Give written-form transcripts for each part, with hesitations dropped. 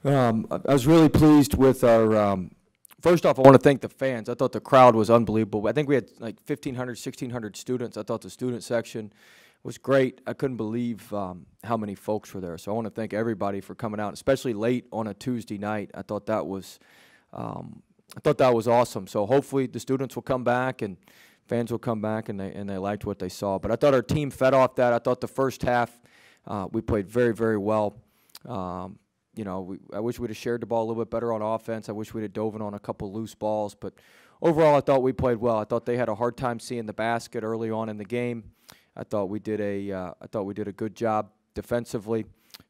I was really pleased with our. First off, I want to thank the fans. I thought the crowd was unbelievable. I think we had like 1,500, 1,600 students. I thought the student section was great. I couldn't believe how many folks were there. So I want to thank everybody for coming out, especially late on a Tuesday night. I thought that was awesome. So hopefully the students will come back and fans will come back and they liked what they saw. But I thought our team fed off that. I thought the first half we played very, very well. I wish we'd have shared the ball a little bit better on offense. I wish we'd have dove in on a couple loose balls. But overall, I thought we played well. I thought they had a hard time seeing the basket early on in the game. I thought we did a good job defensively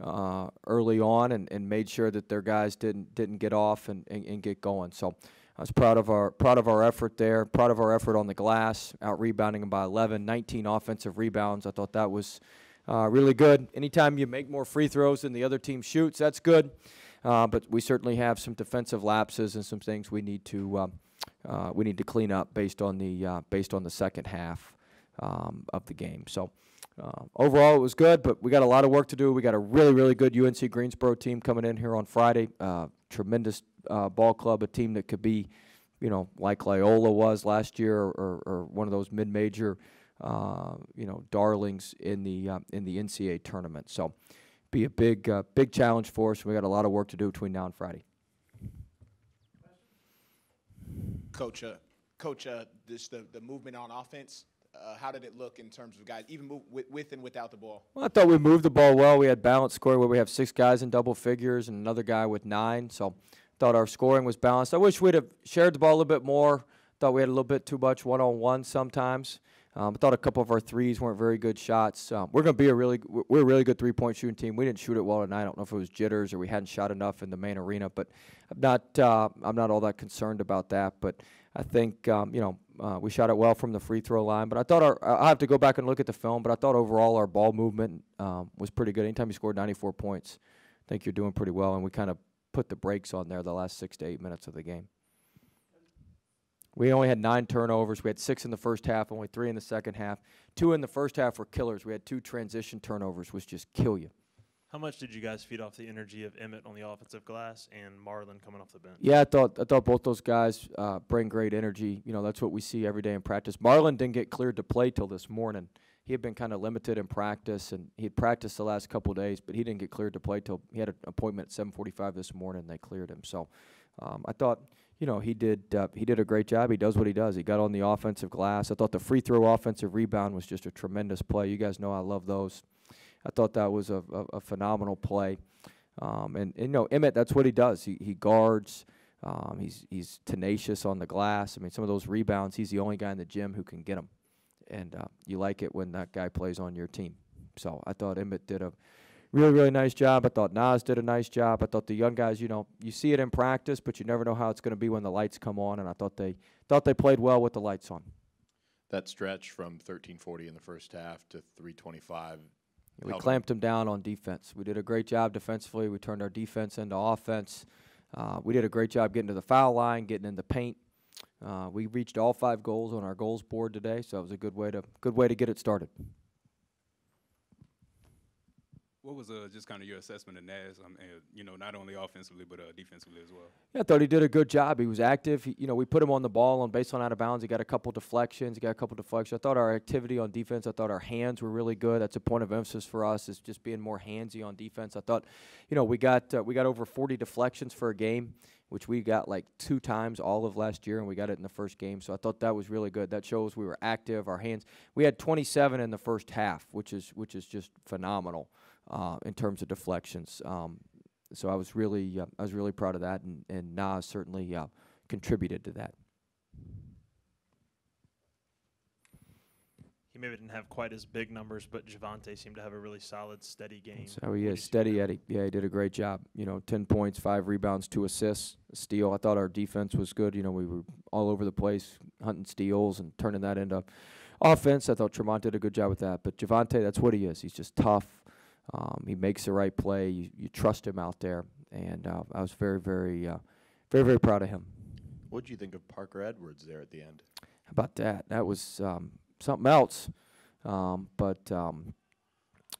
early on and made sure that their guys didn't get off and get going. So I was proud of our effort there. Proud of our effort on the glass, out rebounding them by 11, 19 offensive rebounds. I thought that was really good. Anytime you make more free throws than the other team shoots, that's good. But we certainly have some defensive lapses and some things we need to clean up based on the second half of the game. So overall, it was good, but we got a lot of work to do. We got a really, really good UNC Greensboro team coming in here on Friday. Tremendous ball club, a team that could be, like Loyola was last year, or one of those mid-major darlings in the NCAA tournament. So, be a big challenge for us. We got a lot of work to do between now and Friday. Coach, this the movement on offense. How did it look in terms of guys, even with and without the ball? Well, I thought we moved the ball well. We had balanced scoring where we have 6 guys in double figures and another guy with 9. So, I thought our scoring was balanced. I wish we'd have shared the ball a little bit more. Thought we had a little bit too much one-on-one sometimes. I thought a couple of our threes weren't very good shots. We're going to be a really good three-point shooting team. We didn't shoot it well tonight. I don't know if it was jitters or we hadn't shot enough in the main arena, but I'm not all that concerned about that. But I think we shot it well from the free throw line. But I thought I'll have to go back and look at the film. But I thought overall our ball movement was pretty good. Anytime you scored 94 points, I think you're doing pretty well. And we kind of put the brakes on there the last 6 to 8 minutes of the game. We only had 9 turnovers. We had 6 in the first half, only 3 in the second half. 2 in the first half were killers. We had 2 transition turnovers, which just kill you. How much did you guys feed off the energy of Emmett on the offensive glass and Marlon coming off the bench? Yeah, I thought both those guys bring great energy. That's what we see every day in practice. Marlon didn't get cleared to play till this morning. He had been kind of limited in practice, and he had practiced the last couple of days, but he didn't get cleared to play till he had an appointment at 7:45 this morning, and they cleared him. So I thought he did a great job. He does what he does. He got on the offensive glass. I thought the free throw offensive rebound was just a tremendous play. You guys know I love those. I thought that was a phenomenal play. Emmett, that's what he does. He guards. He's tenacious on the glass. I mean, some of those rebounds, he's the only guy in the gym who can get them. And you like it when that guy plays on your team. So I thought Emmett did a really, really nice job. I thought Nas did a nice job. I thought the young guys, you see it in practice, but you never know how it's going to be when the lights come on. And I thought they played well with the lights on. That stretch from 13:40 in the first half to 3:25. Yeah, we clamped them down on defense. We did a great job defensively. We turned our defense into offense. We did a great job getting to the foul line, getting in the paint. We reached all 5 goals on our goals board today, so it was a good way to get it started. What was just kind of your assessment of Nas? Not only offensively but defensively as well. Yeah, I thought he did a good job. He was active. We put him on the ball on baseline out of bounds. He got a couple deflections. I thought our activity on defense. I thought our hands were really good. That's a point of emphasis for us, is just being more handsy on defense. I thought, we got over 40 deflections for a game, which we got like 2 times all of last year, and we got it in the first game. So I thought that was really good. That shows we were active. Our hands. We had 27 in the first half, which is just phenomenal. In terms of deflections, so I was really proud of that, and Nas certainly contributed to that. He maybe didn't have quite as big numbers, but Javante seemed to have a really solid, steady game. So he is steady Eddie. Yeah, he did a great job. 10 points, 5 rebounds, 2 assists, a steal. I thought our defense was good. We were all over the place, hunting steals and turning that into offense. I thought Tremont did a good job with that. But Javante, that's what he is. He's just tough. He makes the right play. You trust him out there, and I was very, very, very, very proud of him. What did you think of Parker Edwards there at the end? How about that? That was something else.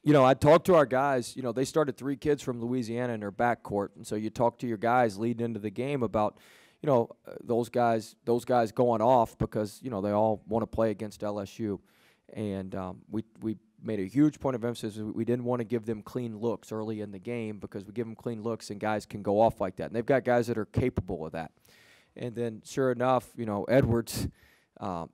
I talked to our guys. They started 3 kids from Louisiana in their backcourt, and so you talk to your guys leading into the game about, those guys going off because they all want to play against LSU, and we made a huge point of emphasis. We didn't want to give them clean looks early in the game because we give them clean looks and guys can go off like that, and they've got guys that are capable of that. And then sure enough, Edwards.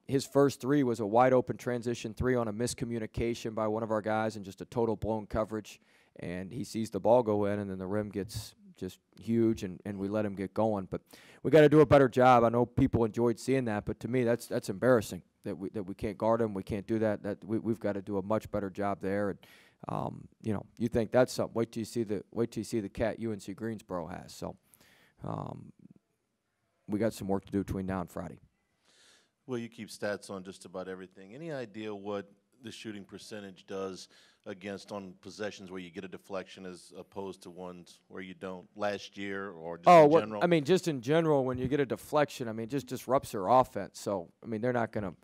His first 3 was a wide-open transition 3 on a miscommunication by one of our guys and just a total blown coverage. And he sees the ball go in, and then the rim gets just huge, and we let him get going. But we got to do a better job. I know people enjoyed seeing that, but to me that's embarrassing that we can't guard him. We can't do that. We've got to do a much better job there. And you think that's something. Wait till you see the cat UNC Greensboro has. So we got some work to do between now and Friday. Well, you keep stats on just about everything. Any idea what the shooting percentage does against on possessions where you get a deflection as opposed to ones where you don't? Last year or just in general? Just in general, when you get a deflection, it just disrupts their offense. So they're not gonna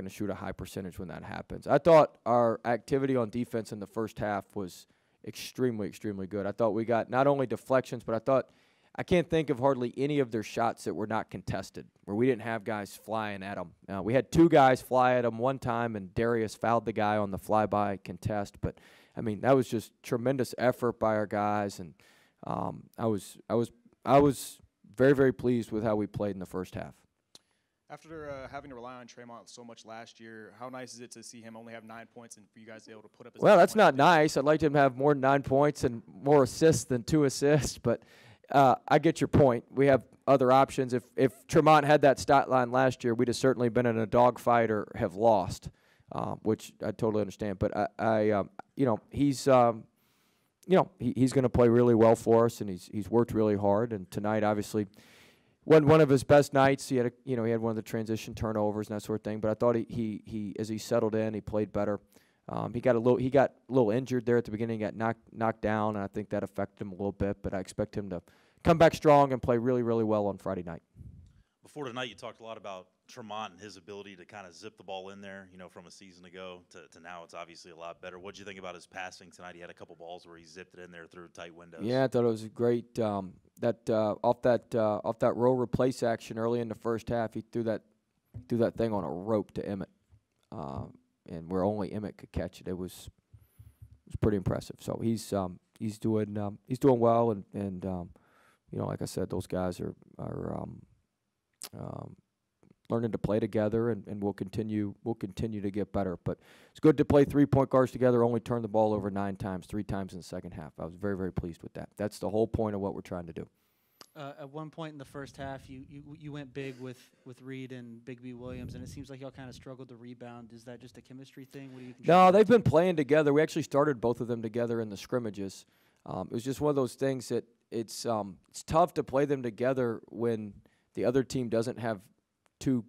shoot a high percentage when that happens. I thought our activity on defense in the first half was extremely good. I thought we got not only deflections, but I can't think of hardly any of their shots that were not contested, where we didn't have guys flying at them. We had 2 guys fly at them one time, and Darius fouled the guy on the flyby contest. But, that was just tremendous effort by our guys, and I was very, very pleased with how we played in the first half. After having to rely on Tremont so much last year, how nice is it to see him only have 9 points and for you guys to be able to put up as Well, many that's not points? nice. I'd like him to have more than 9 points and more assists than 2 assists, but I get your point. We have other options. If Tremont had that stat line last year, we'd have certainly been in a dogfight or have lost, which I totally understand. But he's going to play really well for us, and he's worked really hard. And tonight, obviously, wasn't one of his best nights. He had he had one of the transition turnovers and that sort of thing. But I thought he as he settled in, he played better. He got a little injured there at the beginning. He got knocked down, and I think that affected him a little bit. But I expect him to come back strong and play really, really well on Friday night. Before tonight, you talked a lot about Tremont and his ability to kind of zip the ball in there, from a season ago to now. It's obviously a lot better. What did you think about his passing tonight? He had a couple balls where he zipped it in there through tight windows. Yeah, I thought it was great. Off that roll replace action early in the first half, he threw that thing on a rope to Emmett, and where only Emmett could catch it. It was pretty impressive. So he's doing well, and like I said, those guys are learning to play together, and we'll continue to get better. But it's good to play 3-point guards together. Only turned the ball over 9 times, 3 times in the second half. I was very, very pleased with that. That's the whole point of what we're trying to do. At one point in the first half, you went big with Reed and Big B Williams, and it seems like y'all kind of struggled to rebound. Is that just a chemistry thing? What do you? No, they've been playing together. We actually started both of them together in the scrimmages. It was just one of those things that it's tough to play them together when the other team doesn't have two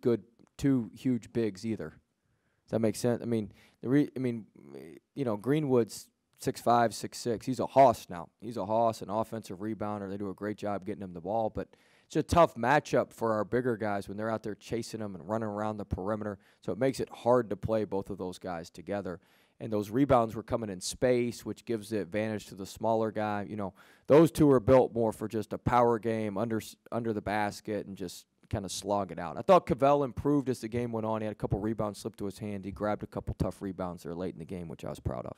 huge bigs either. Does that make sense? Greenwood's 6'5", 6'6". He's a hoss now. He's a hoss, an offensive rebounder. They do a great job getting him the ball, but it's a tough matchup for our bigger guys when they're out there chasing them and running around the perimeter. So it makes it hard to play both of those guys together. And those rebounds were coming in space, which gives the advantage to the smaller guy. Those two are built more for just a power game under the basket and just kind of slog it out. I thought Cavell improved as the game went on. He had a couple rebounds slip to his hand. He grabbed a couple tough rebounds there late in the game, which I was proud of.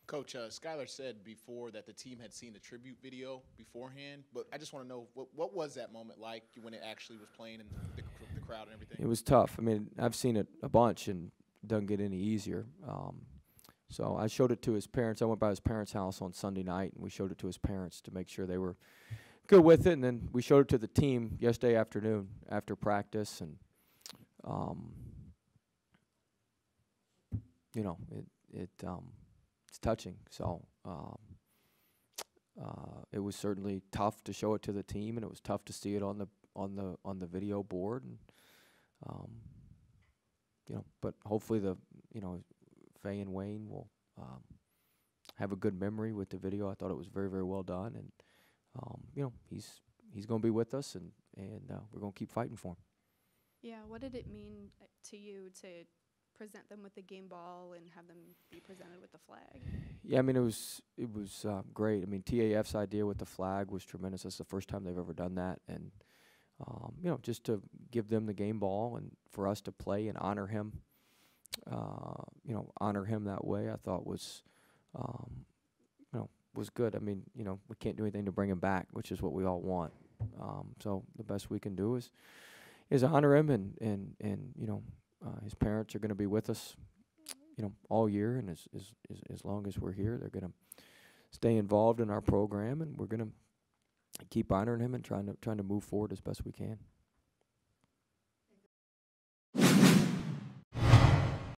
Coach, Skylar said before that the team had seen the tribute video beforehand, but I just want to know, what was that moment like when it actually was playing and the crowd and everything? It was tough. I've seen it a bunch and it doesn't get any easier. So I showed it to his parents. I went by his parents' house on Sunday night, and we showed it to his parents to make sure they were good with it. And then we showed it to the team yesterday afternoon after practice, and it's touching. So it was certainly tough to show it to the team, and it was tough to see it on the video board. And but hopefully Faye and Wayne will have a good memory with the video. I thought it was very, very well done, and he's going to be with us, and we're going to keep fighting for him. Yeah, what did it mean to you to present them with the game ball and have them be presented with the flag? Yeah, I mean, it was great. I mean, TAF's idea with the flag was tremendous. That's the first time they've ever done that, and just to give them the game ball and for us to play and honor him, honor him that way, I thought was good. I mean, we can't do anything to bring him back, which is what we all want. So the best we can do is honor him, and his parents are going to be with us, all year, and as long as we're here, they're going to stay involved in our program, and we're going to keep honoring him and trying to move forward as best we can.